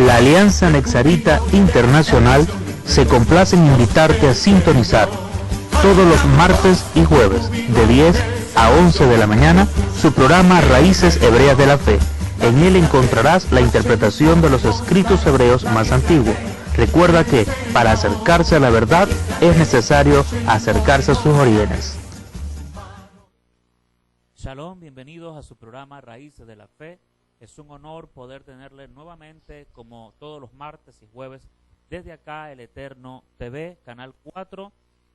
La Alianza Nexarita Internacional se complace en invitarte a sintonizar todos los martes y jueves de 10 a 11 de la mañana su programa Raíces Hebreas de la Fe. En él encontrarás la interpretación de los escritos hebreos más antiguos. Recuerda que para acercarse a la verdad es necesario acercarse a sus orígenes. Shalom, bienvenidos a su programa Raíces de la Fe. Es un honor poder tenerle nuevamente, como todos los martes y jueves, desde acá El Eterno TV, Canal 4,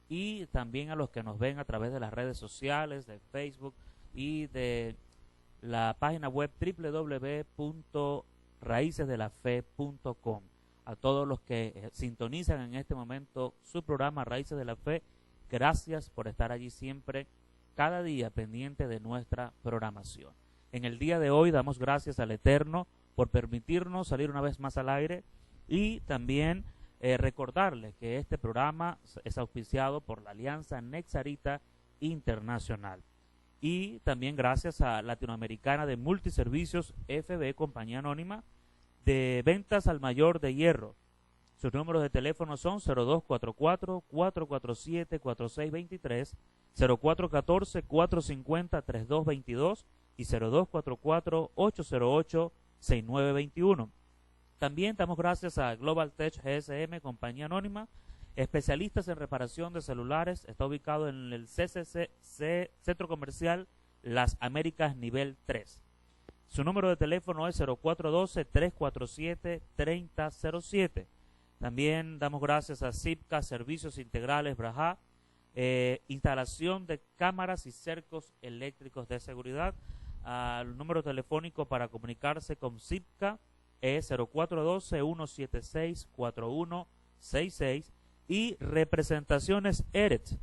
y también a los que nos ven a través de las redes sociales, de Facebook y de la página web www.raicesdelafe.com. A todos los que sintonizan en este momento su programa Raíces de la Fe, gracias por estar allí siempre, cada día pendiente de nuestra programación. En el día de hoy damos gracias al Eterno por permitirnos salir una vez más al aire y también recordarles que este programa es auspiciado por la Alianza Nexarita Internacional. Y también gracias a Latinoamericana de Multiservicios FB, compañía anónima de ventas al mayor de hierro. Sus números de teléfono son 0244-447-4623, 0414-450-3222 y 0244-808-6921. También damos gracias a Global Tech GSM, compañía anónima, especialistas en reparación de celulares. Está ubicado en el Centro Comercial Las Américas, nivel 3. Su número de teléfono es 0412-347-3007. También damos gracias a Zipca Servicios Integrales Brajá, instalación de cámaras y cercos eléctricos de seguridad. El número telefónico para comunicarse con Zipca es 0412-176-4166 y Representaciones Eret.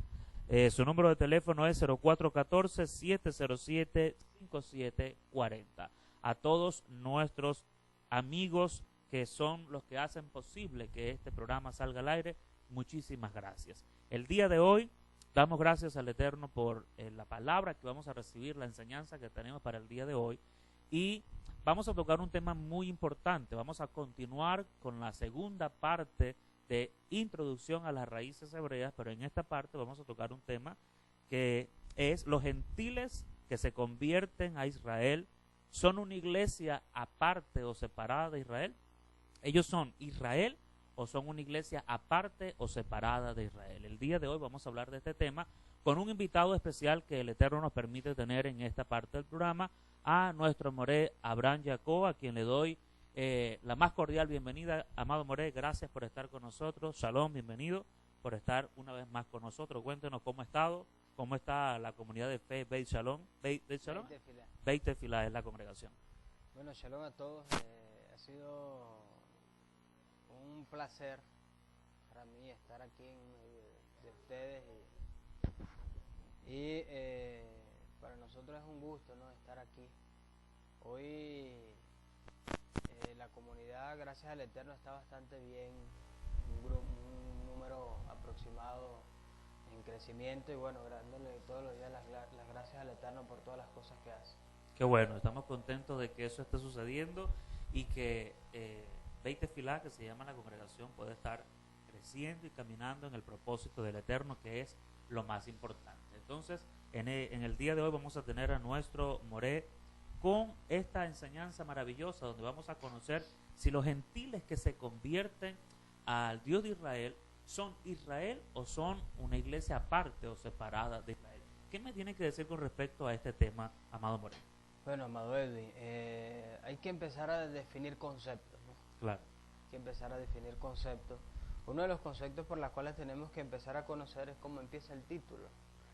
Su número de teléfono es 0414-707-5740. A todos nuestros amigos que son los que hacen posible que este programa salga al aire, muchísimas gracias. El día de hoy damos gracias al Eterno por la palabra que vamos a recibir, la enseñanza que tenemos para el día de hoy, y vamos a tocar un tema muy importante. Vamos a continuar con la segunda parte de introducción a las raíces hebreas, pero en esta parte vamos a tocar un tema que es: los gentiles que se convierten a Israel, ¿son una iglesia aparte o separada de Israel? ¿Ellos son Israel o son una iglesia aparte o separada de Israel? El día de hoy vamos a hablar de este tema con un invitado especial que el Eterno nos permite tener en esta parte del programa, a nuestro Moré Abraham Jacob, a quien le doy la más cordial bienvenida. Amado Moré, gracias por estar con nosotros. Shalom, bienvenido por estar una vez más con nosotros. Cuéntenos cómo ha estado, cómo está la comunidad de fe Beit Shalom. Beit Shalom, Beit Tefilá es la congregación. Bueno, shalom a todos. Ha sido un placer para mí estar aquí en medio de ustedes y para nosotros es un gusto, ¿no?, estar aquí. Hoy la comunidad, gracias al Eterno, está bastante bien, un número aproximado en crecimiento, y bueno, dándole todos los días las gracias al Eterno por todas las cosas que hace. Qué bueno, estamos contentos de que eso esté sucediendo y que Beit Tefilá, que se llama la congregación, puede estar creciendo y caminando en el propósito del Eterno, que es lo más importante. Entonces, en el día de hoy vamos a tener a nuestro Moré con esta enseñanza maravillosa, donde vamos a conocer si los gentiles que se convierten al Dios de Israel son Israel o son una iglesia aparte o separada de Israel. ¿Qué me tiene que decir con respecto a este tema, amado Moré? Bueno, amado Edwin, hay que empezar a definir conceptos, ¿no? Claro. Hay que empezar a definir conceptos. Uno de los conceptos por los cuales tenemos que empezar a conocer es cómo empieza el título.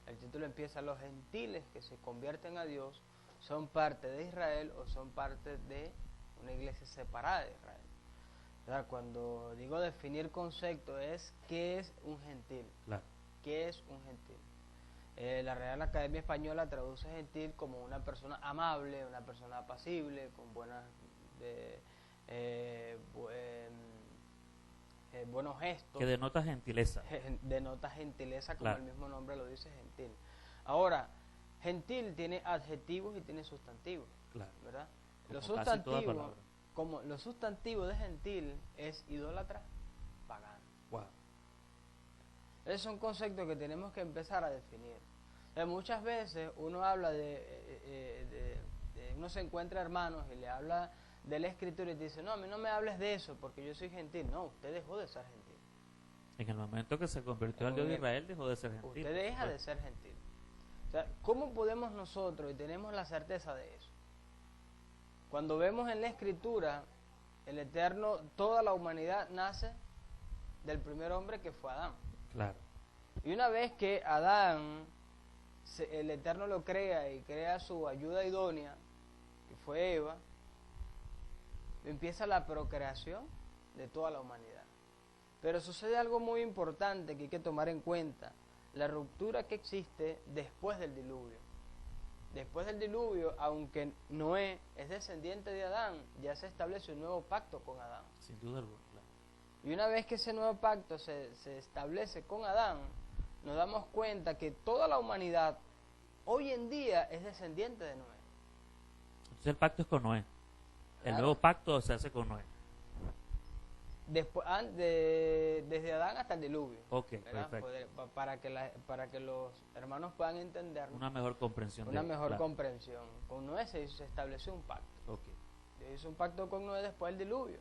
El título empieza: los gentiles que se convierten a Dios son parte de Israel o son parte de una iglesia separada de Israel. O sea, cuando digo definir concepto es ¿qué es un gentil? Claro. ¿Qué es un gentil? La Real Academia Española traduce gentil como una persona amable, una persona apacible, con buenas buenos gestos. Que denota gentileza. Denota gentileza, como claro. El mismo nombre lo dice, gentil. Ahora, gentil tiene adjetivos y tiene sustantivos, claro. ¿verdad? Como Los sustantivos, como lo sustantivo de gentil es idólatra, pagano. Wow. Esos son conceptos que tenemos que empezar a definir. Muchas veces uno habla uno se encuentra hermanos y le habla de la escritura y dice, no, a mí no me hables de eso porque yo soy gentil. No, usted dejó de ser gentil. En el momento que se convirtió al Dios de Israel, dejó de ser gentil. Usted deja de ser gentil. O sea, ¿cómo podemos nosotros, y tenemos la certeza de eso? Cuando vemos en la escritura, el Eterno, toda la humanidad nace del primer hombre que fue Adán. Claro. Y una vez que Adán, el Eterno lo crea y crea su ayuda idónea, que fue Eva, empieza la procreación de toda la humanidad. Pero sucede algo muy importante que hay que tomar en cuenta, la ruptura que existe después del diluvio. Después del diluvio, aunque Noé es descendiente de Adán, ya se establece un nuevo pacto con Adán. Sin duda alguna. Claro. Y una vez que ese nuevo pacto se establece con Adán, nos damos cuenta que toda la humanidad hoy en día es descendiente de Noé. Entonces el pacto es con Noé. El nuevo pacto se hace con Noé. Después, desde Adán hasta el diluvio. Ok, perfecto. Para que los hermanos puedan entender una mejor comprensión. Una mejor comprensión. Con Noé se estableció un pacto. Okay. Se hizo un pacto con Noé después del diluvio.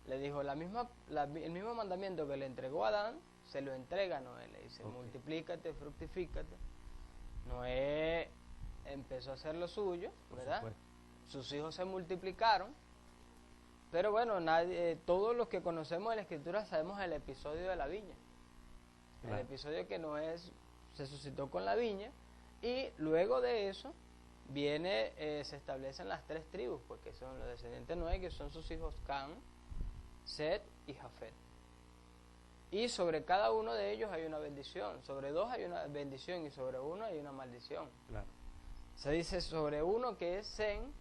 Le dijo el mismo mandamiento que le entregó a Adán, se lo entrega a Noé. Le dice, multiplícate, fructifícate. Noé empezó a hacer lo suyo, ¿verdad? Sus hijos se multiplicaron. Pero bueno, todos los que conocemos de la Escritura sabemos el episodio de la viña. Claro. El episodio que Noé se suscitó con la viña. Y luego de eso se establecen las 3 tribus, porque son los descendientes de Noé, que son sus hijos Cam, Set y Jafet. Y sobre cada uno de ellos hay una bendición. Sobre 2 hay una bendición y sobre 1 hay una maldición. Claro. Se dice sobre uno que es Sem,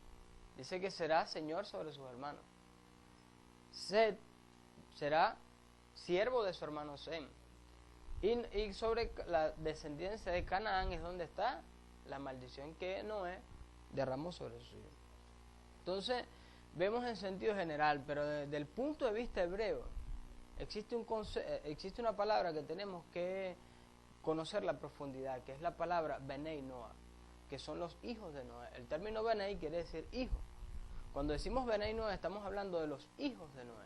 dice que será señor sobre sus hermanos. Set será siervo de su hermano Sem. Y sobre la descendencia de Canaán es donde está la maldición que Noé derramó sobre sus hijos. Entonces, vemos en sentido general, pero desde el punto de vista hebreo, existe una palabra que tenemos que conocer la profundidad, que es la palabra Benei Noah, que son los hijos de Noé. El término Benei quiere decir hijo. Cuando decimos Benei Noé, estamos hablando de los hijos de Noé.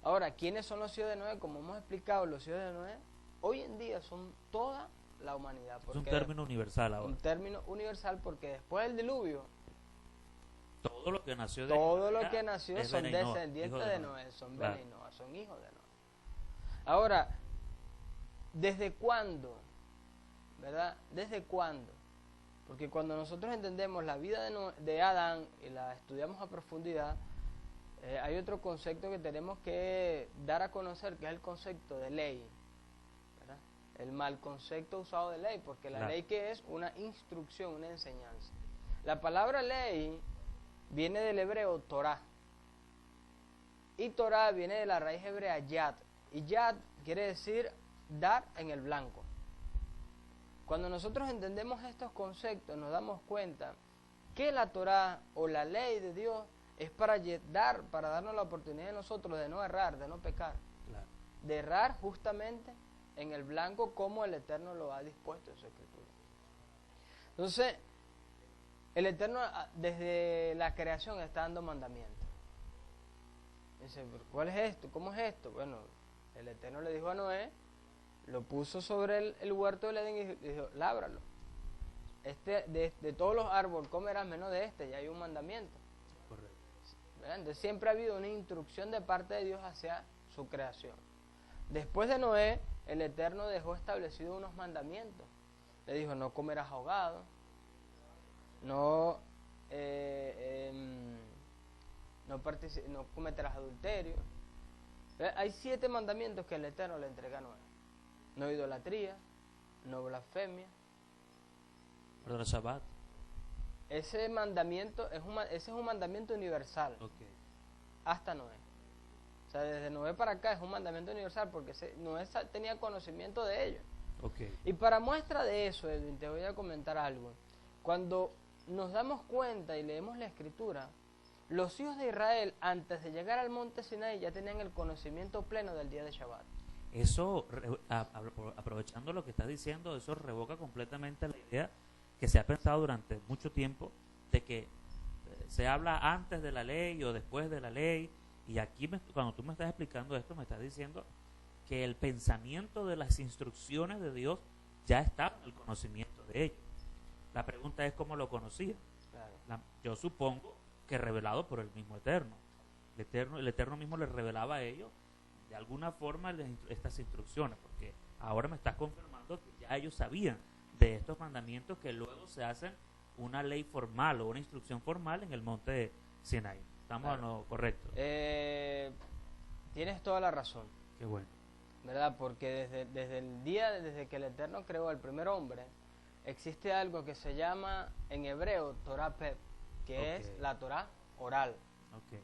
Ahora, ¿quiénes son los hijos de Noé? Como hemos explicado, los hijos de Noé, hoy en día son toda la humanidad. Es un término universal ahora. Un término universal porque después del diluvio, todo lo que nació son descendientes de Noé, son Benei Noé, son hijos de Noé. Ahora, ¿desde cuándo? ¿Verdad? ¿Desde cuándo? Porque cuando nosotros entendemos la vida de Adán y la estudiamos a profundidad, hay otro concepto que tenemos que dar a conocer, que es el concepto de ley, ¿verdad? El mal concepto usado de ley, porque la ley que es una instrucción, una enseñanza. La palabra ley viene del hebreo Torah, y Torah viene de la raíz hebrea yad, y yad quiere decir dar en el blanco. Cuando nosotros entendemos estos conceptos, nos damos cuenta que la Torah o la ley de Dios es para darnos la oportunidad de nosotros de no errar, de no pecar. Claro. De errar justamente en el blanco como el Eterno lo ha dispuesto en su Escritura. Entonces, el Eterno desde la creación está dando mandamientos. Dice, ¿cuál es esto? ¿Cómo es esto? Bueno, el Eterno le dijo a Noé, lo puso sobre el huerto del Edén y dijo, lábralo. De todos los árboles comerás menos de este, ya hay un mandamiento. Correcto. ¿Verdad? Entonces siempre ha habido una instrucción de parte de Dios hacia su creación. Después de Noé, el Eterno dejó establecidos unos mandamientos. Le dijo, no comerás ahogado, no cometerás adulterio. Hay 7 mandamientos que el Eterno le entrega a Noé. No idolatría, no blasfemia. Perdón, Shabbat. Ese mandamiento ese es un mandamiento universal. Okay. Hasta Noé. O sea, desde Noé para acá es un mandamiento universal porque Noé tenía conocimiento de ello. Okay. Y para muestra de eso, Edwin, te voy a comentar algo. Cuando nos damos cuenta y leemos la Escritura, los hijos de Israel, antes de llegar al monte Sinaí, ya tenían el conocimiento pleno del día de Shabbat. Eso, aprovechando lo que estás diciendo, eso revoca completamente la idea que se ha pensado durante mucho tiempo de que se habla antes de la ley o después de la ley. Y aquí, cuando tú me estás explicando esto, me estás diciendo que el pensamiento de las instrucciones de Dios ya está en el conocimiento de ellos. La pregunta es: ¿cómo lo conocía? Claro. Yo supongo que revelado por el mismo Eterno. El Eterno mismo les revelaba a ellos de alguna forma estas instrucciones, porque ahora me estás confirmando que ya ellos sabían de estos mandamientos que luego se hacen una ley formal o una instrucción formal en el monte Sinaí. ¿Estamos en lo correcto? Tienes toda la razón. Qué bueno. ¿Verdad? Porque desde que el Eterno creó al primer hombre, existe algo que se llama en hebreo Torah Pep, que es la Torah oral. Okay.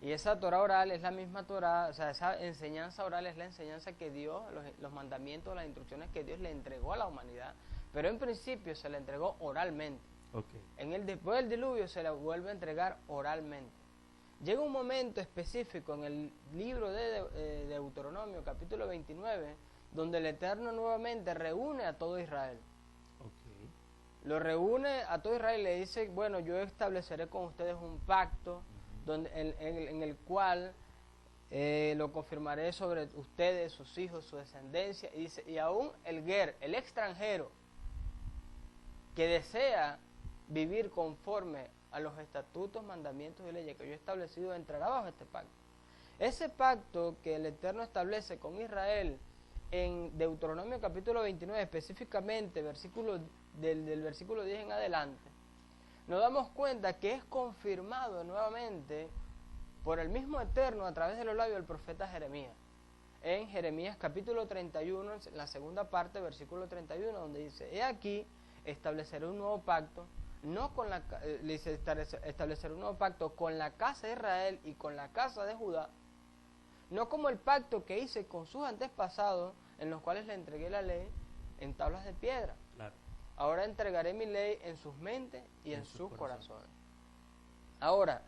Y esa Torah oral es la misma Torah, o sea, esa enseñanza oral es la enseñanza que Dios, los mandamientos, las instrucciones que Dios le entregó a la humanidad, pero en principio se le entregó oralmente. Okay. Después del diluvio se le vuelve a entregar oralmente. Llega un momento específico en el libro de Deuteronomio, capítulo 29, donde el Eterno nuevamente reúne a todo Israel. Okay. Lo reúne a todo Israel y le dice: bueno, yo estableceré con ustedes un pacto en el cual lo confirmaré sobre ustedes, sus hijos, su descendencia. Y dice: y aún el ger, el extranjero, que desea vivir conforme a los estatutos, mandamientos y leyes que yo he establecido, entrará bajo este pacto. Ese pacto que el Eterno establece con Israel en Deuteronomio capítulo 29, específicamente del versículo 10 en adelante, nos damos cuenta que es confirmado nuevamente por el mismo Eterno a través de los labios del profeta Jeremías. En Jeremías capítulo 31, en la segunda parte, versículo 31, donde dice: he aquí, estableceré un nuevo pacto, estableceré un nuevo pacto con la casa de Israel y con la casa de Judá, no como el pacto que hice con sus antepasados, en los cuales le entregué la ley en tablas de piedra. Claro. Ahora entregaré mi ley en sus mentes y en sus corazones. Ahora,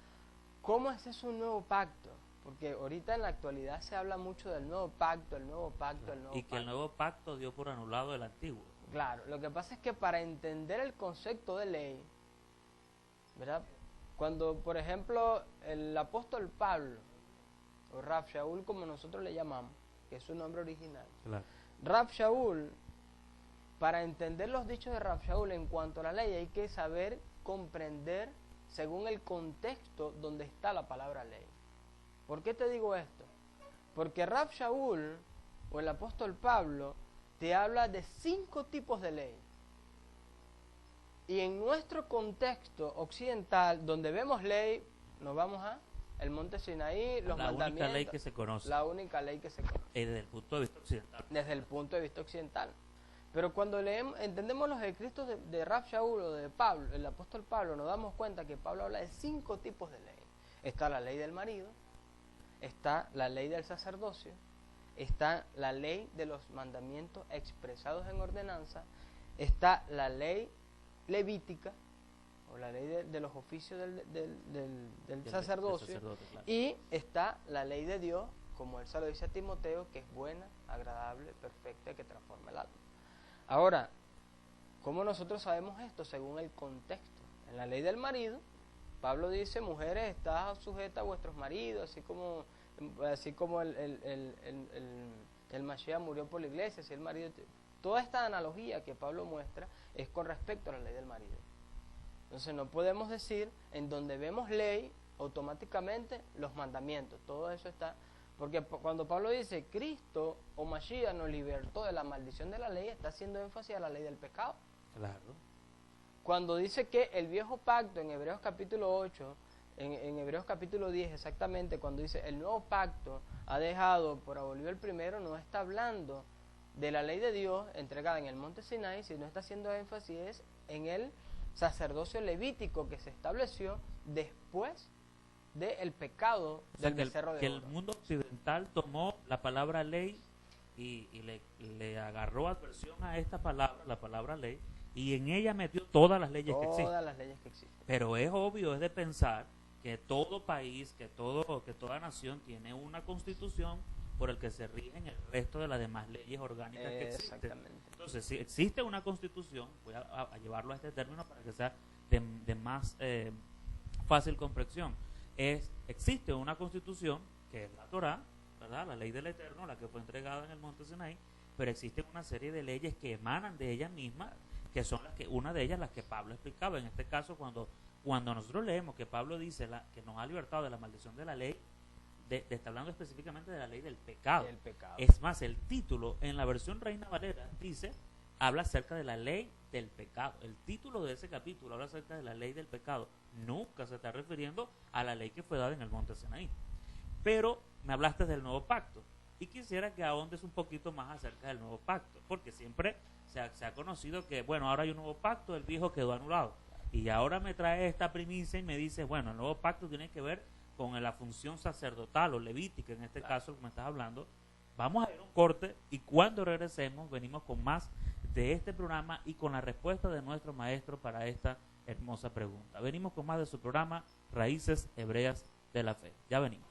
¿cómo es ese un nuevo pacto? Porque ahorita en la actualidad se habla mucho del nuevo pacto, el nuevo pacto, Claro. el nuevo Y pacto. que el nuevo pacto dio por anulado el antiguo. Claro, lo que pasa es que para entender el concepto de ley, ¿verdad? Cuando, por ejemplo, el apóstol Pablo, o Rab Shaul como nosotros le llamamos, que es su nombre original, Claro. Rab Shaul, para entender los dichos de Rab Shaul en cuanto a la ley, hay que saber comprender según el contexto donde está la palabra ley. ¿Por qué te digo esto? Porque Rab Shaul, o el apóstol Pablo, te habla de 5 tipos de ley. Y en nuestro contexto occidental, donde vemos ley, nos vamos a el monte Sinaí, los mandamientos. La única ley que se conoce. La única ley que se conoce. Desde el punto de vista occidental. Desde el punto de vista occidental. Pero cuando entendemos los escritos de Rab Shaul o de Pablo, el apóstol Pablo, nos damos cuenta que Pablo habla de 5 tipos de ley. Está la ley del marido, está la ley del sacerdocio, está la ley de los mandamientos expresados en ordenanza, está la ley levítica, o la ley de los oficios del sacerdocio, claro. y está la ley de Dios, como él se lo dice a Timoteo, que es buena, agradable, perfecta, que transforma el alma. Ahora, ¿cómo nosotros sabemos esto? Según el contexto. En la ley del marido, Pablo dice: mujeres, estad sujetas a vuestros maridos, así como el Mashiach murió por la iglesia, así el marido. Toda esta analogía que Pablo muestra es con respecto a la ley del marido. Entonces no podemos decir en donde vemos ley automáticamente los mandamientos. Todo eso está, porque cuando Pablo dice Cristo o Mashiach nos libertó de la maldición de la ley, está haciendo énfasis a la ley del pecado. Claro. Cuando dice que el viejo pacto en Hebreos capítulo 8, en Hebreos capítulo 10 exactamente, cuando dice el nuevo pacto ha dejado por abolido el primero, no está hablando de la ley de Dios entregada en el monte Sinaí, sino está haciendo énfasis en el sacerdocio levítico que se estableció después del pecado del becerro de oro. Que el mundo occidental tomó la palabra ley y le agarró adversión a esta palabra, la palabra ley, y en ella metió todas las leyes que existen. Todas las leyes que existen. Pero es obvio, es de pensar que todo país, que toda nación tiene una constitución por el que se rigen el resto de las demás leyes orgánicas que existen. Exactamente. Entonces, si existe una constitución, voy a llevarlo a este término para que sea de más fácil comprensión. Existe una constitución que es la Torá, ¿verdad? La ley del Eterno, la que fue entregada en el monte Sinaí, pero existe una serie de leyes que emanan de ella misma, que son una de ellas las que Pablo explicaba. En este caso, cuando nosotros leemos que Pablo dice que nos ha libertado de la maldición de la ley, está hablando específicamente de la ley del pecado. Es más, el título en la versión Reina Valera habla acerca de la ley del pecado. El título de ese capítulo habla acerca de la ley del pecado. Nunca se está refiriendo a la ley que fue dada en el monte Sinaí. Pero me hablaste del nuevo pacto y quisiera que ahondes un poquito más acerca del nuevo pacto, porque siempre se ha conocido que, bueno, ahora hay un nuevo pacto, el viejo quedó anulado. Y ahora me trae esta primicia y me dice, bueno, el nuevo pacto tiene que ver con la función sacerdotal o levítica, en este caso, como estás hablando. Vamos a ir a un corte y cuando regresemos venimos con más de este programa y con la respuesta de nuestro maestro para esta hermosa pregunta. Venimos con más de su programa Raíces Hebreas de la Fe. Ya venimos.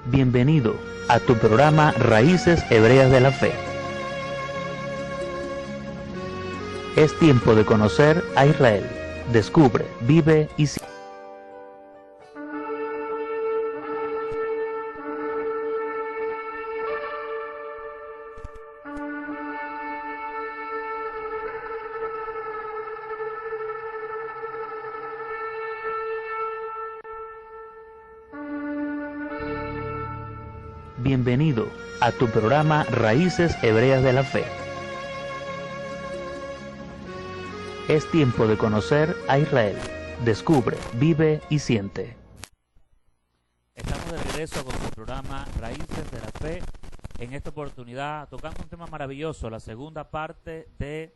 Bienvenido a tu programa Raíces Hebreas de la Fe. Es tiempo de conocer a Israel. Descubre, vive y sigue. Bienvenido a tu programa Raíces Hebreas de la Fe. Es tiempo de conocer a Israel. Descubre, vive y siente. Estamos de regreso con su programa Raíces de la Fe. En esta oportunidad tocando un tema maravilloso, la segunda parte de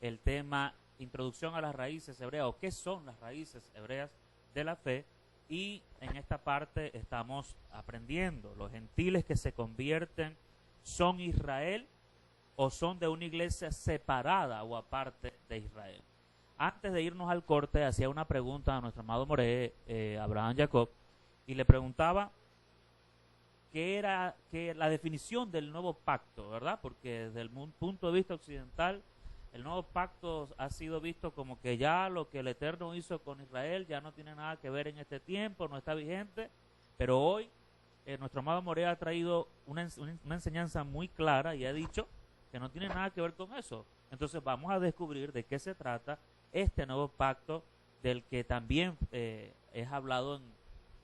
el tema Introducción a las Raíces Hebreas, o qué son las raíces hebreas de la fe. Y en esta parte estamos aprendiendo, los gentiles que se convierten, ¿son Israel o son de una iglesia separada o aparte de Israel? Antes de irnos al corte, hacía una pregunta a nuestro amado Moré, Abraham Jacob, y le preguntaba qué era la definición del nuevo pacto, ¿verdad? Porque desde el punto de vista occidental, el nuevo pacto ha sido visto como que ya lo que el Eterno hizo con Israel ya no tiene nada que ver en este tiempo, no está vigente, pero hoy nuestro amado Moré ha traído una enseñanza muy clara y ha dicho que no tiene nada que ver con eso. Entonces vamos a descubrir de qué se trata este nuevo pacto del que también es hablado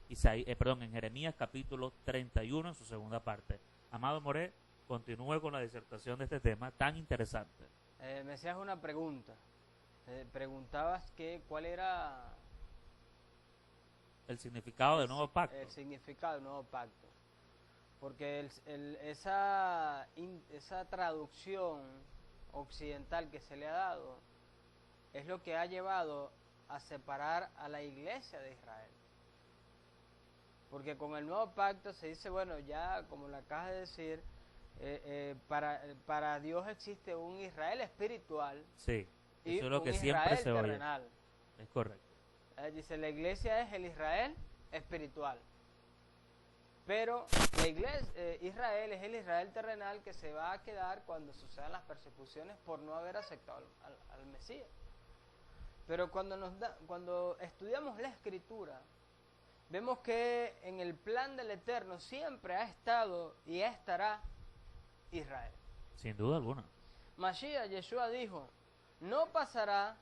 en Jeremías capítulo 31 en su segunda parte. Amado Moré, continúe con la disertación de este tema tan interesante. Me hacías una pregunta. Preguntabas cuál era el significado del nuevo pacto. El significado del nuevo pacto. Porque esa traducción occidental que se le ha dado es lo que ha llevado a separar a la iglesia de Israel. Porque con el nuevo pacto se dice, bueno, ya como lo acabas de decir, para Dios existe un Israel espiritual, sí, y eso es lo que un siempre Israel se oye. terrenal. Es correcto. Dice, la iglesia es el Israel espiritual, pero la iglesia, Israel es el Israel terrenal que se va a quedar cuando sucedan las persecuciones por no haber aceptado al Mesías. Pero cuando estudiamos la Escritura, vemos que en el plan del Eterno siempre ha estado y estará Israel. Sin duda alguna. Mashiach, Yeshua dijo, no pasará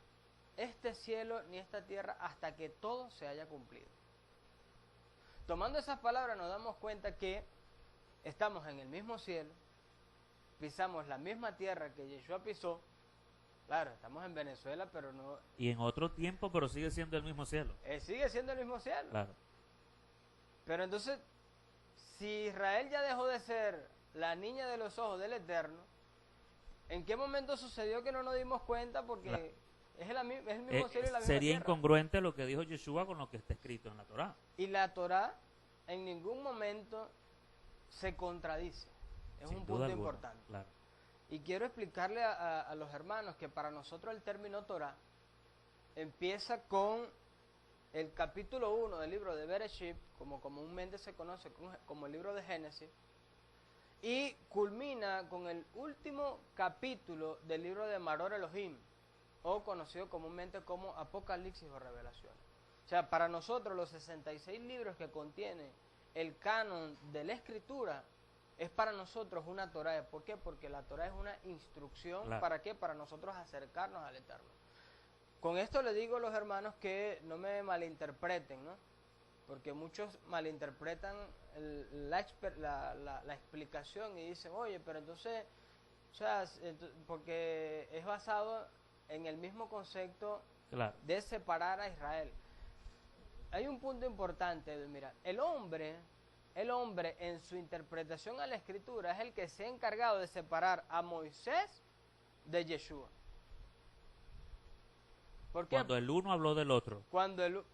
este cielo ni esta tierra hasta que todo se haya cumplido. Tomando esas palabras nos damos cuenta que estamos en el mismo cielo, pisamos la misma tierra que Yeshua pisó. Claro, estamos en Venezuela, pero no... Y en otro tiempo, pero sigue siendo el mismo cielo. Sigue siendo el mismo cielo. Claro. Pero entonces, si Israel ya dejó de ser la niña de los ojos del Eterno, ¿En qué momento sucedió que no nos dimos cuenta? Porque Claro. es el mismo cielo y la misma Sería tierra. incongruente lo que dijo Yeshua con lo que está escrito en la Torá. Y la Torá en ningún momento se contradice. Es Sin un duda punto alguna, importante. claro. Y quiero explicarle a los hermanos que para nosotros el término Torá empieza con el capítulo 1 del libro de Bereshit, como comúnmente se conoce como el libro de Génesis, y culmina con el último capítulo del libro de Maror Elohim, o conocido comúnmente como Apocalipsis o Revelaciones. O sea, para nosotros los 66 libros que contiene el canon de la Escritura es para nosotros una Torá. ¿Por qué? Porque la Torá es una instrucción. Claro. ¿Para qué? Para nosotros acercarnos al Eterno. Con esto le digo a los hermanos que no me malinterpreten, ¿no? Porque muchos malinterpretan la explicación y dicen, oye, pero entonces, o sea, porque es basado en el mismo concepto Claro. de separar a Israel. Hay un punto importante, mira, el hombre en su interpretación a la Escritura es el que se ha encargado de separar a Moisés de Yeshua. ¿Por qué? Cuando el uno habló del otro.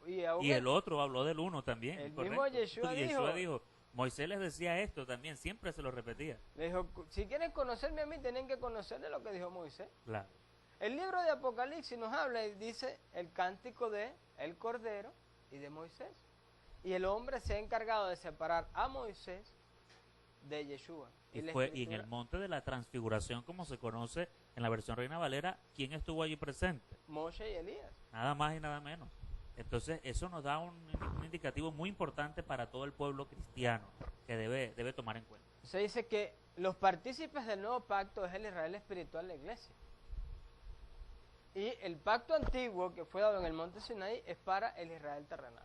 Y el otro habló del uno también. El correcto. mismo Yeshua dijo, Moisés les decía esto también, siempre se lo repetía. Le dijo, si quieren conocerme a mí, tienen que conocerle lo que dijo Moisés. Claro. El libro de Apocalipsis nos habla y dice el cántico de el Cordero y de Moisés. Y el hombre se ha encargado de separar a Moisés de Yeshua. Y en el monte de la transfiguración, como se conoce en la versión Reina Valera, ¿quién estuvo allí presente? Moshe y Elías. Nada más y nada menos. Entonces, eso nos da un indicativo muy importante para todo el pueblo cristiano que debe tomar en cuenta. Se dice que los partícipes del nuevo pacto es el Israel espiritual, la iglesia. Y el pacto antiguo que fue dado en el monte Sinaí es para el Israel terrenal.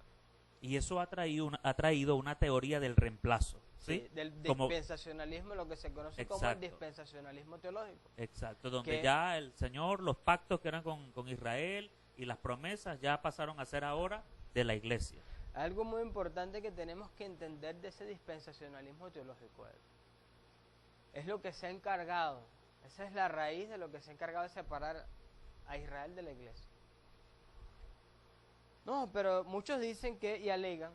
Y eso ha traído una teoría del reemplazo. ¿sí? Del Como- dispensacionalismo, lo que se conoce como el Exacto. dispensacionalismo teológico. Exacto, donde que- ya el Señor, los pactos que eran con Israel y las promesas ya pasaron a ser ahora de la iglesia. Algo muy importante que tenemos que entender de ese dispensacionalismo teológico es lo que se ha encargado, esa es la raíz de lo que se ha encargado de separar a Israel de la iglesia. No, pero muchos dicen que y alegan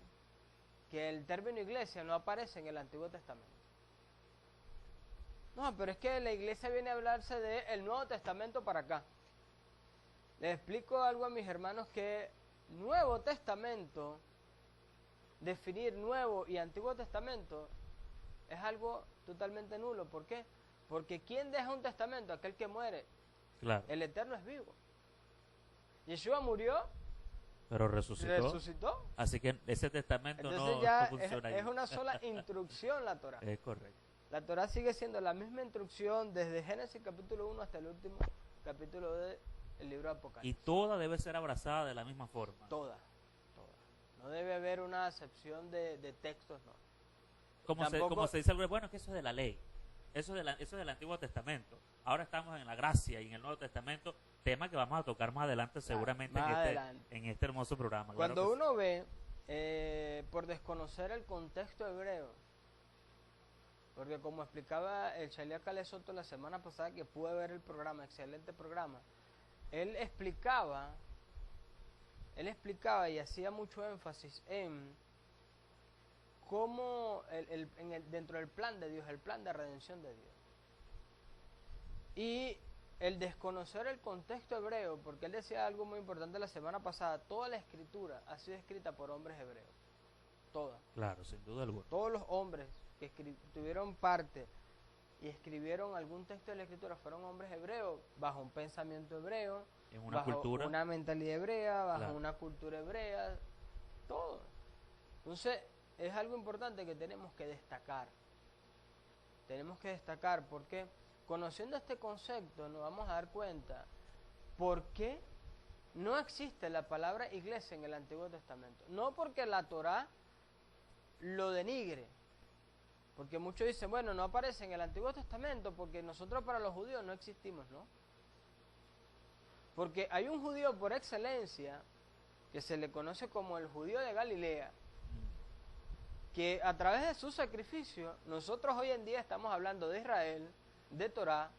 que el término iglesia no aparece en el Antiguo Testamento. No, pero es que la iglesia viene a hablarse del Nuevo Testamento para acá. Les explico algo a mis hermanos que Nuevo Testamento, definir Nuevo y Antiguo Testamento es algo totalmente nulo. ¿Por qué? Porque ¿quién deja un testamento? Aquel que muere. Claro. El Eterno es vivo. Yeshua murió, Pero resucitó. resucitó. Así que ese testamento Entonces no ya funciona es allí. una sola instrucción la Torah. Es correcto. La Torah sigue siendo la misma instrucción desde Génesis capítulo 1 hasta el último capítulo del libro de Y Apocalipsis. toda debe ser abrazada de la misma forma. Toda. No debe haber una acepción de textos, no. Como Tampoco- se dice algo, bueno, es que eso es de la ley. Eso es del Antiguo Testamento. Ahora estamos en la gracia y en el Nuevo Testamento, tema que vamos a tocar más adelante seguramente más en adelante. este hermoso programa. Cuando Claro que uno ve, por desconocer el contexto hebreo, porque como explicaba el Shalia Kale Soto la semana pasada, que pude ver el programa, excelente programa, él explicaba y hacía mucho énfasis en cómo dentro del plan de Dios, el plan de redención de Dios. Y el desconocer el contexto hebreo, porque él decía algo muy importante la semana pasada, toda la escritura ha sido escrita por hombres hebreos. Toda. Claro, sin duda alguna. Todos los hombres que tuvieron parte y escribieron algún texto de la escritura fueron hombres hebreos, bajo un pensamiento hebreo, En una bajo cultura. una mentalidad hebrea, bajo Claro. una cultura hebrea, todo. Entonces, es algo importante que tenemos que destacar. Tenemos que destacar porque conociendo este concepto nos vamos a dar cuenta por qué no existe la palabra iglesia en el Antiguo Testamento. No porque la Torá lo denigre, porque muchos dicen, bueno, no aparece en el Antiguo Testamento porque nosotros para los judíos no existimos, ¿no? Porque hay un judío por excelencia que se le conoce como el judío de Galilea, que a través de su sacrificio nosotros hoy en día estamos hablando de Israel, de Torá,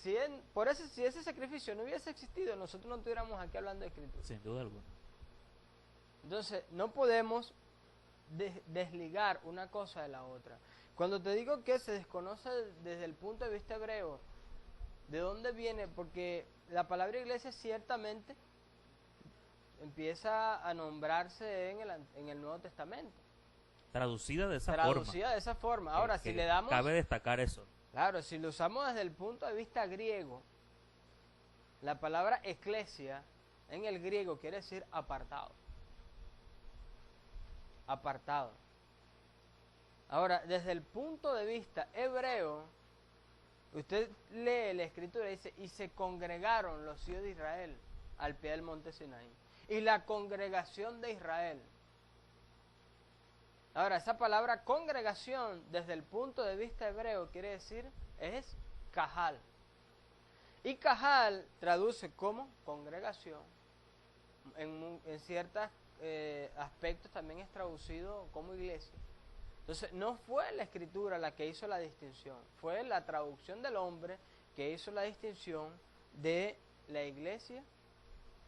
si ese sacrificio no hubiese existido, nosotros no estuviéramos aquí hablando de escritura. Sin duda alguna. Entonces, no podemos desligar una cosa de la otra. Cuando te digo que se desconoce desde el punto de vista hebreo, ¿de dónde viene? Porque la palabra iglesia ciertamente empieza a nombrarse en el Nuevo Testamento. Traducida de esa Traducida de esa forma. Ahora, si le damos... Cabe destacar eso. Claro, si lo usamos desde el punto de vista griego, la palabra eclesia en el griego quiere decir apartado. Apartado. Ahora, desde el punto de vista hebreo, usted lee la escritura y dice, y se congregaron los hijos de Israel al pie del monte Sinaí. Y la congregación de Israel. Ahora, esa palabra congregación, desde el punto de vista hebreo, quiere decir, es Cajal. Y Cajal traduce como congregación. En ciertos aspectos también es traducido como iglesia. Entonces, no fue la escritura la que hizo la distinción, fue la traducción del hombre que hizo la distinción de la iglesia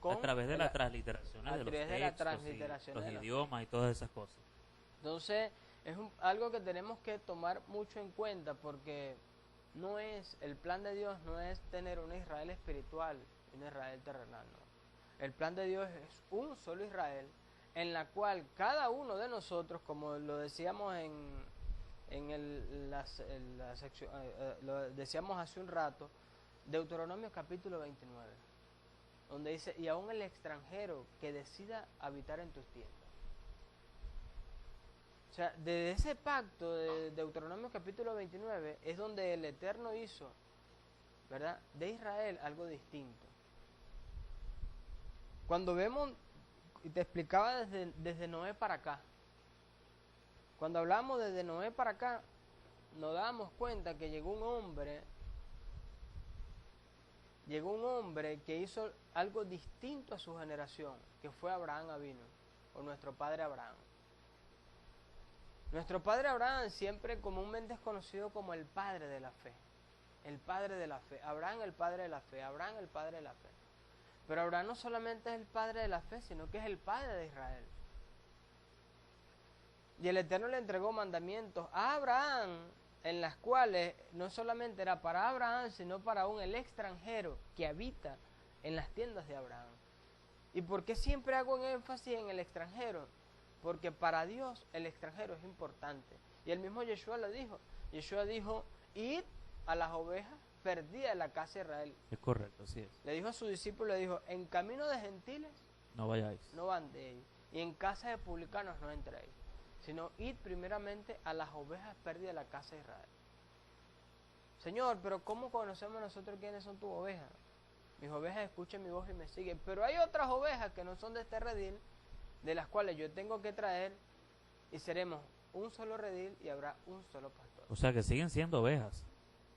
a través de las transliteraciones de los textos, los idiomas y todas esas cosas. Entonces, es algo que tenemos que tomar mucho en cuenta, porque no es, el plan de Dios no es tener un Israel espiritual y un Israel terrenal, no. El plan de Dios es un solo Israel, en la cual cada uno de nosotros, como lo decíamos la sección, lo decíamos hace un rato, Deuteronomio capítulo 29, donde dice, y aún el extranjero que decida habitar en tus tiendas. O sea, desde ese pacto de Deuteronomio capítulo 29 es donde el Eterno hizo, ¿verdad?, de Israel algo distinto. Cuando vemos, y te explicaba desde Noé para acá, cuando hablamos desde Noé para acá, nos damos cuenta que llegó un hombre que hizo algo distinto a su generación, que fue Abraham Avino, o nuestro padre Abraham. Nuestro padre Abraham siempre comúnmente es conocido como el padre de la fe. El padre de la fe. Abraham el padre de la fe. Abraham el padre de la fe. Pero Abraham no solamente es el padre de la fe, sino que es el padre de Israel. Y el Eterno le entregó mandamientos a Abraham, en las cuales no solamente era para Abraham, sino para aún el extranjero que habita en las tiendas de Abraham. ¿Y por qué siempre hago énfasis en el extranjero? Porque para Dios el extranjero es importante. Y el mismo Yeshua lo dijo. Yeshua dijo, id a las ovejas perdidas de la casa de Israel. Es correcto, así es. Le dijo a su discípulo, le dijo, en camino de gentiles no vayáis. No andéis. Y en casa de publicanos no entréis. Sino id primeramente a las ovejas perdidas de la casa de Israel. Señor, pero ¿cómo conocemos nosotros quiénes son tus ovejas? Mis ovejas escuchan mi voz y me siguen. Pero hay otras ovejas que no son de este redil, de las cuales yo tengo que traer, y seremos un solo redil y habrá un solo pastor. O sea que siguen siendo ovejas,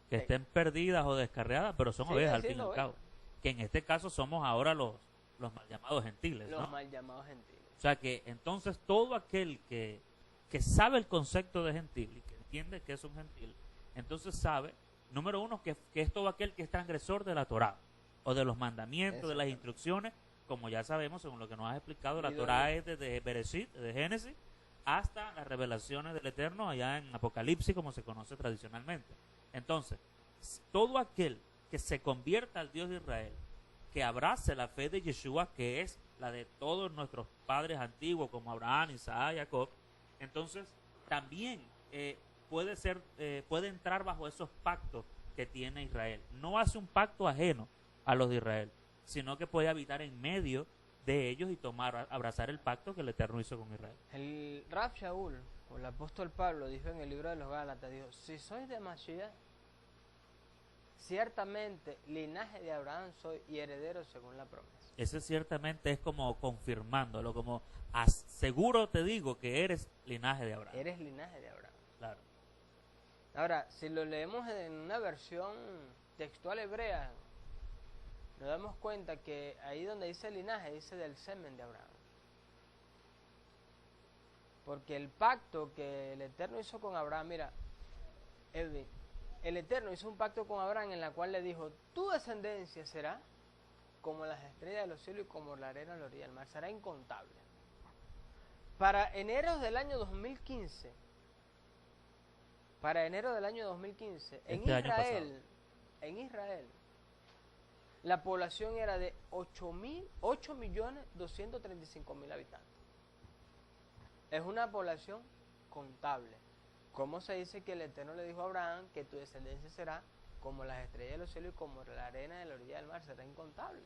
que estén perdidas o descarriadas, pero son ovejas al fin y al cabo. Que en este caso somos ahora los mal llamados gentiles, ¿no? Los mal llamados gentiles. O sea que entonces todo aquel que sabe el concepto de gentil y que entiende que es un gentil, entonces sabe, número uno, que es todo aquel que es transgresor de la Torá o de los mandamientos, de las instrucciones. Como ya sabemos, según lo que nos has explicado, la Torá es desde Bereshit, desde Génesis, hasta las revelaciones del Eterno allá en Apocalipsis, como se conoce tradicionalmente. Entonces, todo aquel que se convierta al Dios de Israel, que abrace la fe de Yeshua, que es la de todos nuestros padres antiguos, como Abraham, Isaac, Jacob, entonces también puede entrar bajo esos pactos que tiene Israel. No hace un pacto ajeno a los de Israel, sino que puede habitar en medio de ellos y abrazar el pacto que el Eterno hizo con Israel. El Rab Shaul, o el apóstol Pablo, dijo en el libro de los Gálatas, dijo, si sois de Mashiach, ciertamente linaje de Abraham soy y heredero según la promesa. Ese ciertamente es como confirmándolo, como seguro te digo que eres linaje de Abraham. Eres linaje de Abraham. Claro. Ahora, si lo leemos en una versión textual hebrea, nos damos cuenta que ahí donde dice linaje, dice del semen de Abraham. Porque el pacto que el Eterno hizo con Abraham, mira, Edwin, el Eterno hizo un pacto con Abraham en la cual le dijo, tu descendencia será como las estrellas de los cielos y como la arena de la orilla del mar, será incontable. Para enero del año 2015, en Israel, la población era de 8.235.000 habitantes. Es una población contable. ¿Cómo se dice que el Eterno le dijo a Abraham que tu descendencia será como las estrellas de los cielos y como la arena de la orilla del mar, será incontable?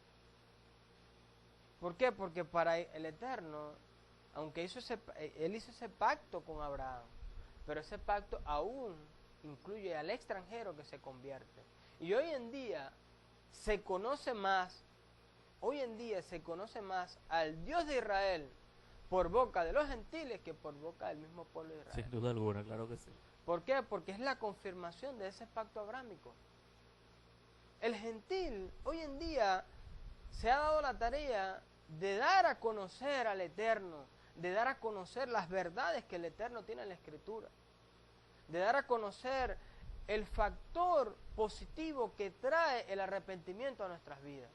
¿Por qué? Porque para el Eterno, aunque él hizo ese pacto con Abraham, pero ese pacto aún incluye al extranjero que se convierte. Y hoy en día se conoce más al Dios de Israel por boca de los gentiles que por boca del mismo pueblo de Israel. Sin duda alguna, claro que sí. ¿Por qué? Porque es la confirmación de ese pacto abrámico. El gentil hoy en día se ha dado la tarea de dar a conocer al Eterno, de dar a conocer las verdades que el Eterno tiene en la Escritura, de dar a conocer el factor positivo que trae el arrepentimiento a nuestras vidas.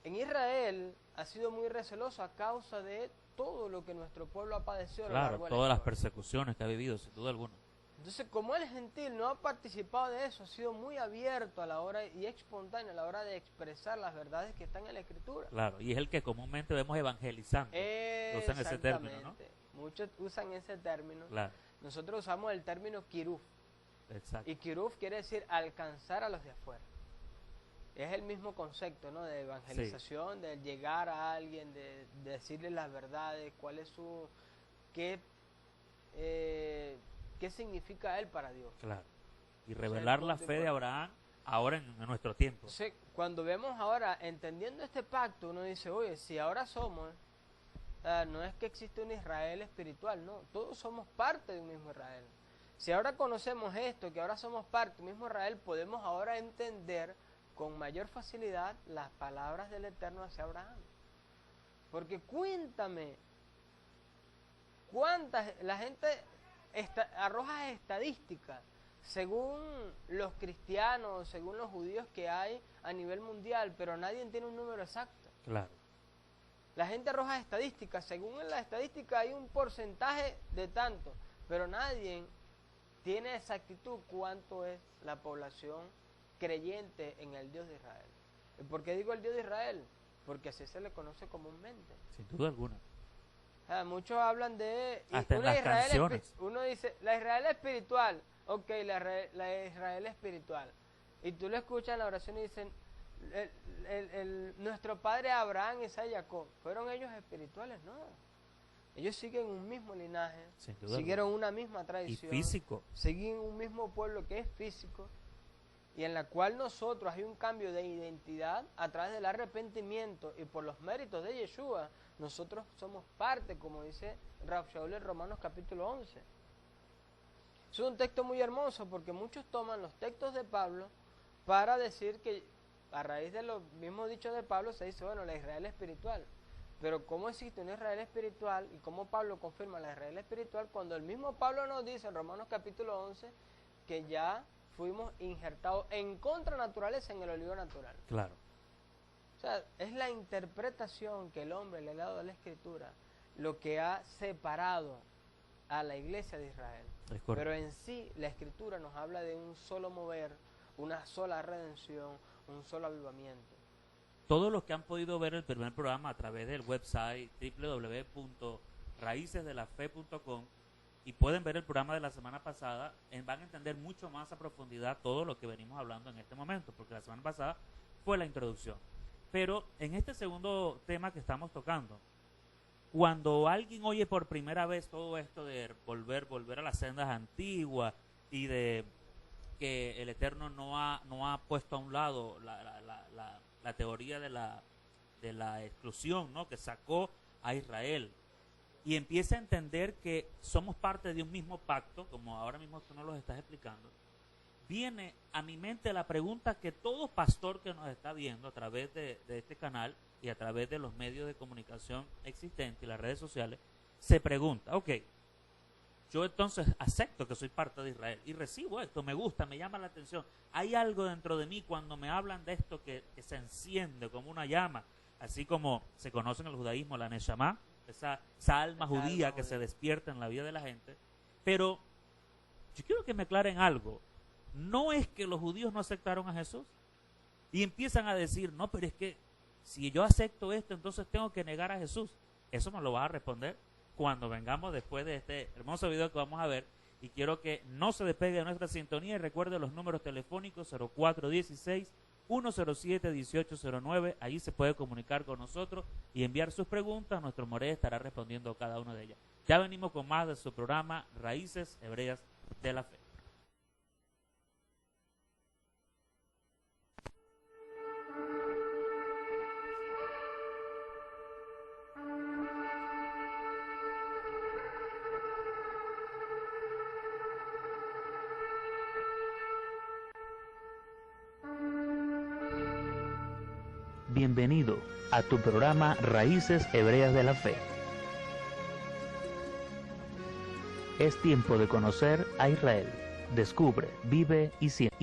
En Israel ha sido muy receloso a causa de todo lo que nuestro pueblo ha padecido. Claro, todas las persecuciones que ha vivido, sin duda alguna. Entonces, como el gentil no ha participado de eso, ha sido muy abierto a la hora y espontáneo a la hora de expresar las verdades que están en la Escritura. Claro, y es el que comúnmente vemos evangelizando. Usan ese término, ¿no? Muchos usan ese término. Claro. Nosotros usamos el término kiruf. Exacto. Y kiruf quiere decir alcanzar a los de afuera. Es el mismo concepto, ¿no? De evangelización, sí, de llegar a alguien, de decirle las verdades, cuál es su... qué significa él para Dios. Claro. Y revelar la fe de Abraham ahora en nuestro tiempo. Sí, cuando vemos ahora, entendiendo este pacto, uno dice, oye, si ahora somos, no es que existe un Israel espiritual, no, todos somos parte de un mismo Israel. Si ahora conocemos esto, que ahora somos parte de un mismo Israel, podemos ahora entender con mayor facilidad las palabras del Eterno hacia Abraham. Porque cuéntame, la gente arroja estadísticas, según los cristianos, según los judíos que hay a nivel mundial, pero nadie tiene un número exacto. Claro. La gente arroja estadísticas, según la estadística hay un porcentaje de tanto, pero nadie tiene exactitud cuánto es la población creyente en el Dios de Israel. ¿Y por qué digo el Dios de Israel? Porque así se le conoce comúnmente. Sin duda alguna. Muchos hablan de hasta en las canciones. Uno dice, la Israel espiritual. Ok, la Israel espiritual. Y tú le escuchas en la oración y dicen, nuestro padre Abraham, Isaac y Jacob, ¿fueron ellos espirituales? No. Ellos siguen un mismo linaje, siguieron una misma tradición. Y físico. Siguen un mismo pueblo que es físico. Y en la cual nosotros hay un cambio de identidad a través del arrepentimiento y por los méritos de Yeshua, nosotros somos parte, como dice Rav Shaul en Romanos capítulo 11. Es un texto muy hermoso porque muchos toman los textos de Pablo para decir que a raíz de los mismos dichos de Pablo se dice, bueno, la Israel espiritual. Pero ¿cómo existe una Israel espiritual y cómo Pablo confirma la Israel espiritual cuando el mismo Pablo nos dice en Romanos capítulo 11 que ya fuimos injertados en contranaturaleza en el olivo natural? Claro. O sea, es la interpretación que el hombre le ha dado a la Escritura lo que ha separado a la iglesia de Israel. Pero en sí, la Escritura nos habla de un solo mover, una sola redención, un solo avivamiento. Todos los que han podido ver el primer programa a través del website www.raicesdelafe.com y pueden ver el programa de la semana pasada, van a entender mucho más a profundidad todo lo que venimos hablando en este momento, porque la semana pasada fue la introducción. Pero en este segundo tema que estamos tocando, cuando alguien oye por primera vez todo esto de volver a las sendas antiguas y de que el Eterno no ha puesto a un lado la teoría de la exclusión, ¿no?, que sacó a Israel, y empieza a entender que somos parte de un mismo pacto, como ahora mismo tú nos lo estás explicando, viene a mi mente la pregunta que todo pastor que nos está viendo a través de este canal y a través de los medios de comunicación existentes y las redes sociales, se pregunta, ok, yo entonces acepto que soy parte de Israel y recibo esto, me gusta, me llama la atención. Hay algo dentro de mí cuando me hablan de esto que se enciende como una llama, así como se conoce en el judaísmo la Neshama, esa alma judía que se despierta en la vida de la gente. Pero yo quiero que me aclaren algo. No es que los judíos no aceptaron a Jesús y empiezan a decir, no, pero es que si yo acepto esto, entonces tengo que negar a Jesús. Eso me lo vas a responder cuando vengamos después de este hermoso video que vamos a ver. Y quiero que no se despegue de nuestra sintonía y recuerde los números telefónicos 0416-107-1809. Allí se puede comunicar con nosotros y enviar sus preguntas. Nuestro Moré estará respondiendo cada una de ellas. Ya venimos con más de su programa Raíces Hebreas de la Fe. Bienvenido a tu programa Raíces Hebreas de la Fe. Es tiempo de conocer a Israel. Descubre, vive y siente.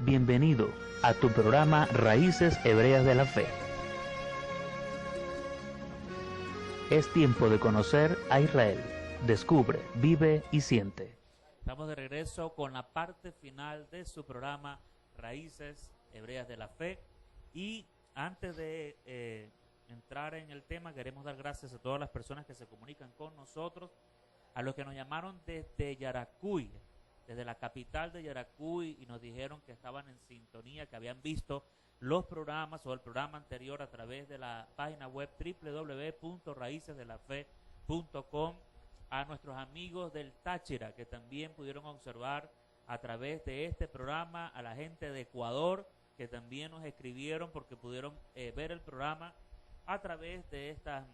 Bienvenido a tu programa Raíces Hebreas de la Fe. Es tiempo de conocer a Israel. Descubre, vive y siente. Estamos de regreso con la parte final de su programa Raíces Hebreas de la Fe. Y antes de entrar en el tema, queremos dar gracias a todas las personas que se comunican con nosotros, a los que nos llamaron desde Yaracuy, desde la capital de Yaracuy, y nos dijeron que estaban en sintonía, que habían visto los programas o el programa anterior a través de la página web www.raicesdelafe.com. A nuestros amigos del Táchira, que también pudieron observar a través de este programa, a la gente de Ecuador, que también nos escribieron porque pudieron ver el programa a través de estas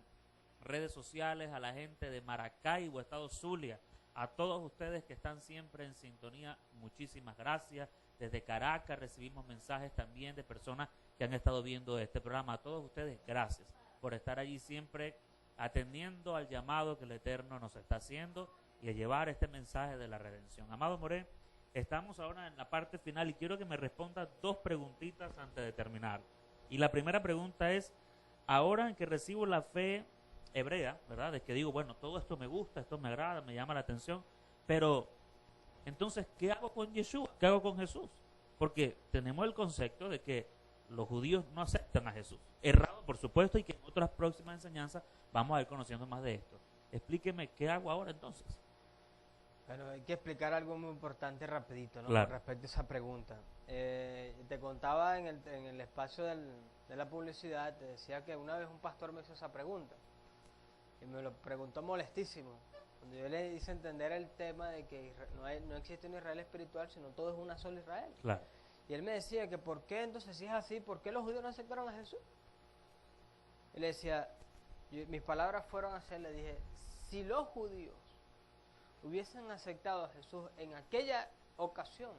redes sociales, a la gente de Maracaibo, Estado Zulia, a todos ustedes que están siempre en sintonía, muchísimas gracias. Desde Caracas recibimos mensajes también de personas que han estado viendo este programa. A todos ustedes, gracias por estar allí siempre atendiendo al llamado que el Eterno nos está haciendo y a llevar este mensaje de la redención. Amado Moré, estamos ahora en la parte final y quiero que me responda dos preguntitas antes de terminar. Y la primera pregunta es, ahora en que recibo la fe hebrea, ¿verdad? De que digo, bueno, todo esto me gusta, esto me agrada, me llama la atención, pero entonces, ¿qué hago con Yeshua? ¿Qué hago con Jesús? Porque tenemos el concepto de que los judíos no aceptan a Jesús. Errado, por supuesto, y que en otras próximas enseñanzas vamos a ir conociendo más de esto. Explíqueme, ¿qué hago ahora entonces? Bueno, hay que explicar algo muy importante rapidito, ¿no? Claro. Con respecto a esa pregunta. Te contaba en el espacio de la publicidad, te decía que una vez un pastor me hizo esa pregunta. Y me lo preguntó molestísimo. Cuando yo le hice entender el tema de que no existe un Israel espiritual, sino todo es una sola Israel. Claro. Y él me decía que ¿por qué entonces si es así? ¿Por qué los judíos no aceptaron a Jesús? Y le decía, mis palabras fueron así, le dije, si los judíos hubiesen aceptado a Jesús en aquella ocasión,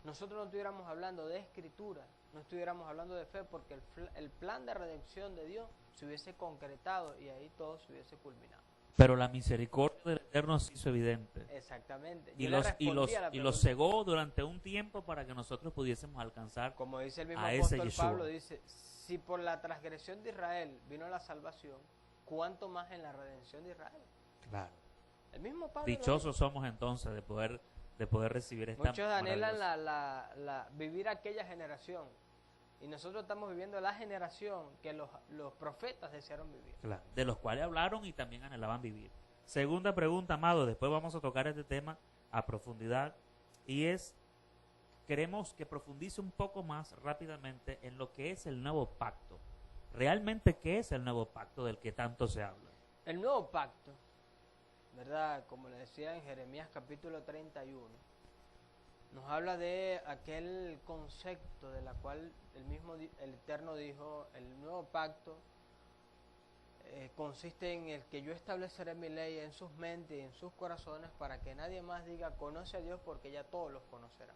nosotros no estuviéramos hablando de escritura, no estuviéramos hablando de fe, porque el plan de redención de Dios se hubiese concretado y ahí todo se hubiese culminado. Pero la misericordia del Eterno se hizo evidente. Exactamente. Y los cegó durante un tiempo para que nosotros pudiésemos alcanzar, como dice el mismo a ese apóstol Yeshua. Pablo, dice, si por la transgresión de Israel vino la salvación, ¿cuánto más en la redención de Israel? Claro. El mismo Pablo. Dichosos somos entonces de poder recibir esta Muchos anhelan maravillosa. vivir aquella generación. Y nosotros estamos viviendo la generación que los profetas desearon vivir. Claro, de los cuales hablaron y también anhelaban vivir. Segunda pregunta, amado, después vamos a tocar este tema a profundidad, y es, queremos que profundice un poco más rápidamente en lo que es el nuevo pacto. Realmente, ¿qué es el nuevo pacto del que tanto se habla? El nuevo pacto, ¿verdad? Como le decía en Jeremías capítulo 31, Nos habla de aquel concepto de la cual el Eterno dijo, el nuevo pacto consiste en el que yo estableceré mi ley en sus mentes y en sus corazones para que nadie más diga conoce a Dios porque ya todos los conocerán.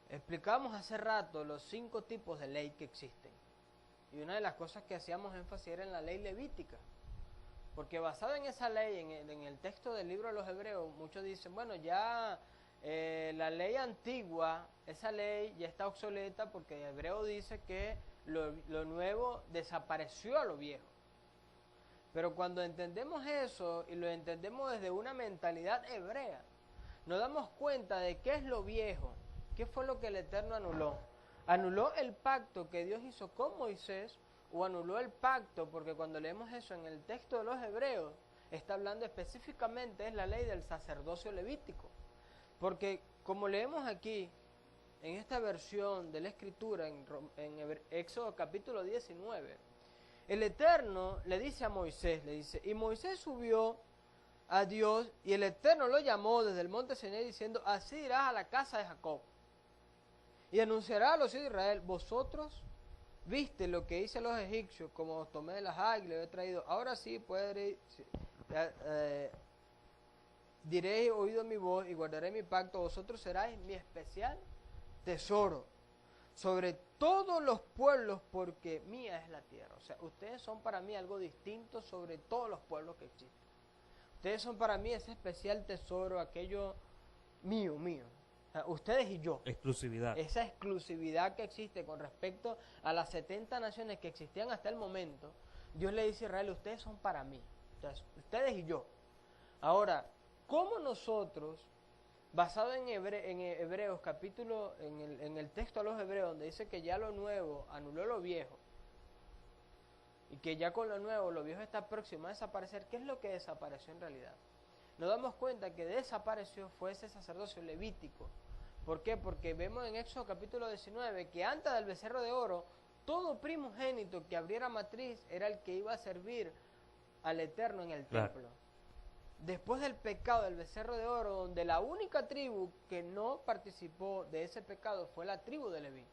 Explicamos hace rato los 5 tipos de ley que existen. Y una de las cosas que hacíamos énfasis era en la ley levítica. Porque basado en esa ley, en el texto del libro de los Hebreos, muchos dicen, bueno, ya la ley antigua, esa ley ya está obsoleta porque el Hebreo dice que lo nuevo desapareció a lo viejo. Pero cuando entendemos eso y lo entendemos desde una mentalidad hebrea, nos damos cuenta de qué es lo viejo, qué fue lo que el Eterno anuló. Anuló el pacto que Dios hizo con Moisés, o anuló el pacto, porque cuando leemos eso en el texto de los Hebreos, está hablando específicamente, es la ley del sacerdocio levítico. Porque como leemos aquí, en esta versión de la Escritura, en Éxodo capítulo 19, el Eterno le dice a Moisés, le dice, y Moisés subió a Dios, y el Eterno lo llamó desde el monte Sinaí diciendo, así irás a la casa de Jacob, y anunciará a los hijos de Israel, vosotros viste lo que hice a los egipcios, como os tomé de las aguas y les he traído, ahora sí diréis oído mi voz y guardaré mi pacto, vosotros seráis mi especial tesoro sobre todos los pueblos porque mía es la tierra. O sea, ustedes son para mí algo distinto sobre todos los pueblos que existen. Ustedes son para mí ese especial tesoro, aquello mío. O sea, ustedes y yo. Exclusividad. Esa exclusividad que existe con respecto a las 70 naciones que existían hasta el momento, Dios le dice a Israel, ustedes son para mí. Entonces, ustedes y yo. Ahora, ¿cómo nosotros, basado en Hebreos capítulo, en el texto a los Hebreos, donde dice que ya lo nuevo anuló lo viejo, y que ya con lo nuevo, lo viejo está próximo a desaparecer, ¿qué es lo que desapareció en realidad? Nos damos cuenta que desapareció fue ese sacerdocio levítico. ¿Por qué? Porque vemos en Éxodo capítulo 19 que antes del becerro de oro, todo primogénito que abriera matriz era el que iba a servir al Eterno en el templo. Después del pecado del becerro de oro, donde la única tribu que no participó de ese pecado fue la tribu de Leví.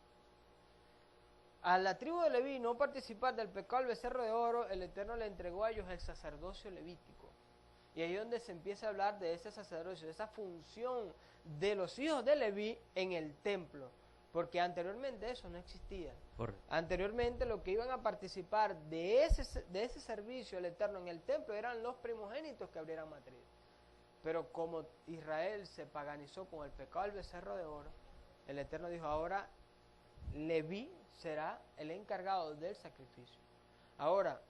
A la tribu de Leví no participar del pecado del becerro de oro, el Eterno le entregó a ellos el sacerdocio levítico. Y ahí es donde se empieza a hablar de ese sacerdocio, de esa función de los hijos de Leví en el templo. Porque anteriormente eso no existía. Correcto. Anteriormente lo que iban a participar de ese servicio al Eterno en el templo eran los primogénitos que abrieran matriz. Pero como Israel se paganizó con el pecado del becerro de oro, el Eterno dijo, ahora Leví será el encargado del sacrificio. Ahora,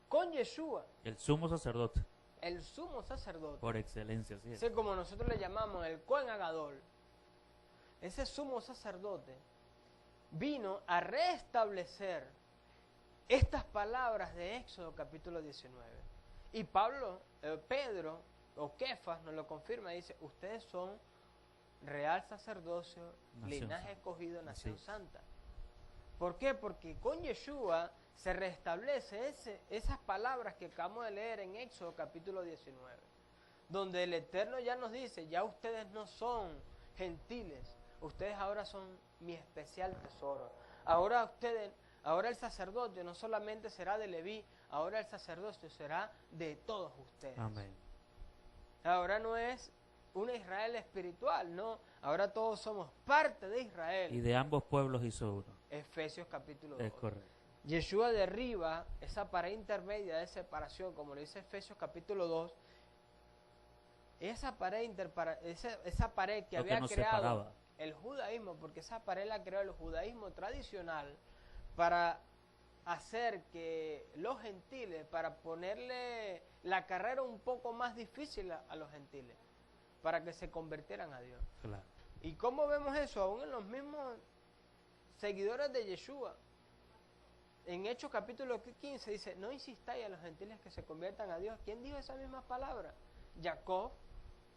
con Yeshua, El sumo sacerdote. el sumo sacerdote, Por excelencia, sí. ese como nosotros le llamamos el Cohen Agadol, ese sumo sacerdote vino a restablecer estas palabras de Éxodo capítulo 19. Y Pedro o Kefas nos lo confirma, dice, ustedes son real sacerdocio, linaje escogido, nación santa. ¿Por qué? Porque con Yeshua se restablece esas palabras que acabamos de leer en Éxodo capítulo 19, donde el Eterno ya nos dice, ya ustedes no son gentiles, ustedes ahora son mi especial tesoro. Ahora el sacerdocio no solamente será de Leví, ahora el sacerdocio será de todos ustedes. Amén. Ahora no es una Israel espiritual, no, ahora todos somos parte de Israel. Y de ambos pueblos hizo uno. Efesios capítulo 2. Es correcto. Yeshua derriba esa pared intermedia de separación, como le dice Efesios capítulo 2. Esa pared que Lo había que nos creado separaba. el judaísmo, porque esa pared la creó el judaísmo tradicional para hacer que los gentiles, para ponerle la carrera un poco más difícil a los gentiles, para que se convirtieran a Dios. Claro. ¿Y cómo vemos eso? Aún en los mismos seguidores de Yeshua. En Hechos capítulo 15 dice, no insistáis a los gentiles que se conviertan a Dios. ¿Quién dijo esas mismas palabras? Jacob,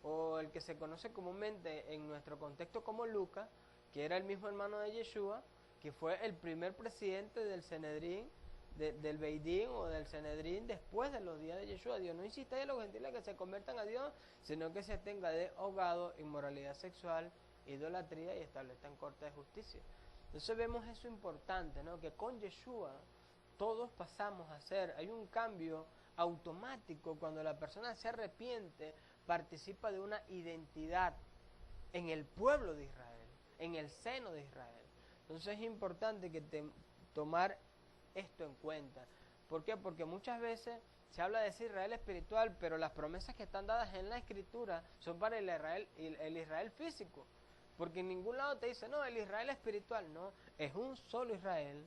o el que se conoce comúnmente en nuestro contexto como Lucas, que era el mismo hermano de Yeshua, que fue el primer presidente del Sanedrín del Beidín o del Sanedrín después de los días de Yeshua. Dios no insiste en los gentiles que se conviertan a Dios, sino que se tenga de ahogado, inmoralidad sexual, idolatría y establezcan corte de justicia. Entonces vemos eso importante, ¿no? Que con Yeshua todos pasamos a ser, hay un cambio automático cuando la persona se arrepiente, participa de una identidad en el pueblo de Israel, en el seno de Israel. Entonces es importante que tomar esto en cuenta. ¿Por qué? Porque muchas veces se habla de ese Israel espiritual, pero las promesas que están dadas en la Escritura son para el Israel físico. Porque en ningún lado te dice, no, el Israel espiritual, no, es un solo Israel,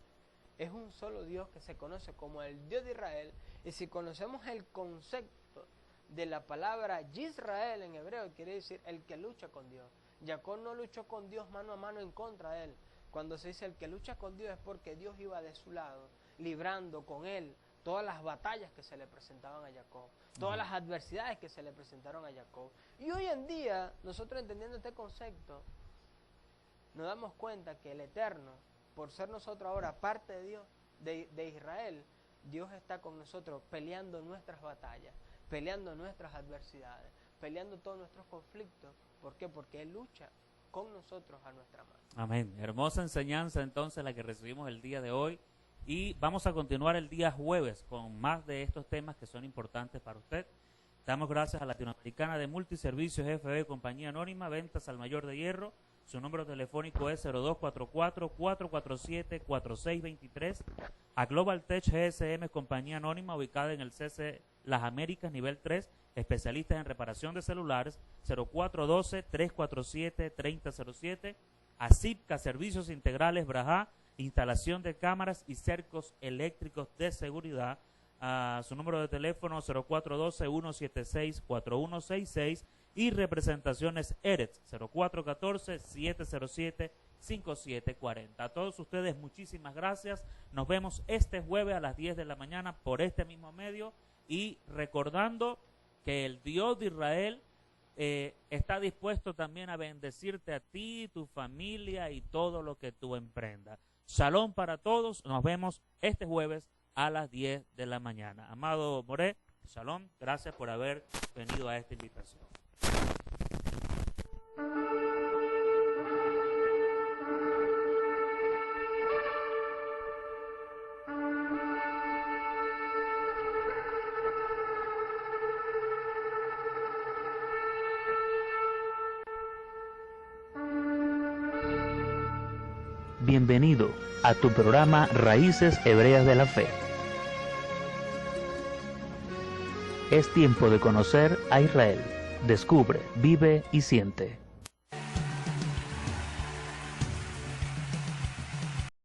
es un solo Dios que se conoce como el Dios de Israel. Y si conocemos el concepto de la palabra Yisrael en hebreo, quiere decir el que lucha con Dios. Jacob no luchó con Dios mano a mano en contra de él. Cuando se dice el que lucha con Dios es porque Dios iba de su lado, librando con él todas las batallas que se le presentaban a Jacob, todas las adversidades que se le presentaron a Jacob. Y hoy en día, nosotros entendiendo este concepto, nos damos cuenta que el Eterno, por ser nosotros ahora parte de Dios, de Israel, Dios está con nosotros peleando nuestras batallas, peleando nuestras adversidades, peleando todos nuestros conflictos. ¿Por qué? Porque Él lucha con nosotros a nuestra mano. Amén. Hermosa enseñanza entonces la que recibimos el día de hoy. Y vamos a continuar el día jueves con más de estos temas que son importantes para usted. Damos gracias a Latinoamericana de Multiservicios FB Compañía Anónima, Ventas al Mayor de Hierro. Su número telefónico es 0244-447-4623. A Global Tech GSM Compañía Anónima, ubicada en el CC Las Américas, nivel 3, especialistas en reparación de celulares, 0412-347-3007. A Zipca Servicios Integrales Brajá, instalación de cámaras y cercos eléctricos de seguridad. Su número de teléfono 0412-176-4166 y representaciones ERETS 0414-707-5740. A todos ustedes muchísimas gracias. Nos vemos este jueves a las 10 de la mañana por este mismo medio y recordando que el Dios de Israel está dispuesto también a bendecirte a ti, tu familia y todo lo que tú emprendas. Shalom para todos. Nos vemos este jueves a las 10 de la mañana. Amado Moré, shalom. Gracias por haber venido a esta invitación. Bienvenido a tu programa Raíces Hebreas de la Fe. Es tiempo de conocer a Israel. Descubre, vive y siente.